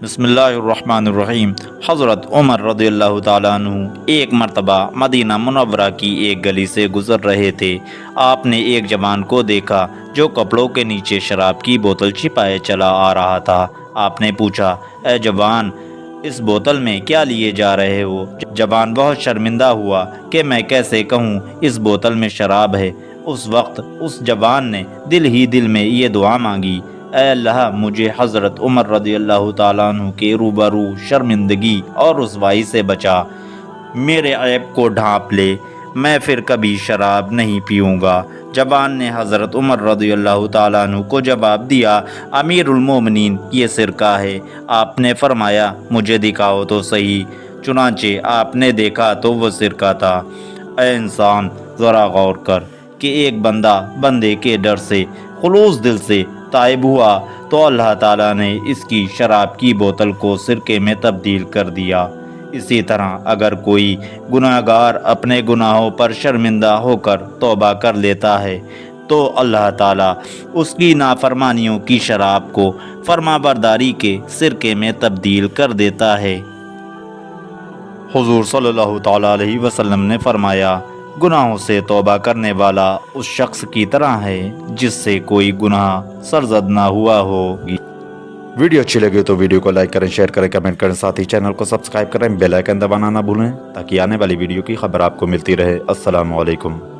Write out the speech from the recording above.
بسم اللہ الرحمن الرحیم۔ حضرت عمر رضی اللہ تعالیٰ عنہ ایک مرتبہ مدینہ منورہ کی ایک گلی سے گزر رہے تھے۔ آپ نے ایک جوان کو دیکھا جو کپڑوں کے نیچے شراب کی بوتل چھپائے چلا آ رہا تھا۔ آپ نے پوچھا، اے جوان، اس بوتل میں کیا لیے جا رہے ہو؟ جوان بہت شرمندہ ہوا کہ میں کیسے کہوں اس بوتل میں شراب ہے۔ اس وقت اس جوان نے دل ہی دل میں یہ دعا مانگی، اے اللہ، مجھے حضرت عمر رضی اللہ تعالیٰ عنہ کے روبرو شرمندگی اور رسوائی سے بچا، میرے عیب کو ڈھانپ لے، میں پھر کبھی شراب نہیں پیوں گا۔ جوان نے حضرت عمر رضی اللہ تعالیٰ عنہ کو جواب دیا، امیر المومنین، یہ سرقہ ہے۔ آپ نے فرمایا، مجھے دکھاؤ تو صحیح۔ چنانچہ آپ نے دیکھا تو وہ سرقہ تھا۔ اے انسان، ذرا غور کر کہ ایک بندہ بندے کے ڈر سے خلوص دل سے تائب ہوا تو اللہ تعالیٰ نے اس کی شراب کی بوتل کو سرکے میں تبدیل کر دیا۔ اسی طرح اگر کوئی گناہگار اپنے گناہوں پر شرمندہ ہو کر توبہ کر لیتا ہے تو اللہ تعالیٰ اس کی نافرمانیوں کی شراب کو فرما برداری کے سرکے میں تبدیل کر دیتا ہے۔ حضور صلی اللہ تعالیٰ علیہ وسلم نے فرمایا، گناہوں سے توبہ کرنے والا اس شخص کی طرح ہے جس سے کوئی گناہ سرزد نہ ہوا ہوگی۔ ویڈیو اچھی لگی تو ویڈیو کو لائک کریں، شیئر کریں، کمنٹ کریں، ساتھ ہی چینل کو سبسکرائب کریں، بیل آئیکن دبانا نہ بھولیں تاکہ آنے والی ویڈیو کی خبر آپ کو ملتی رہے۔ السلام علیکم۔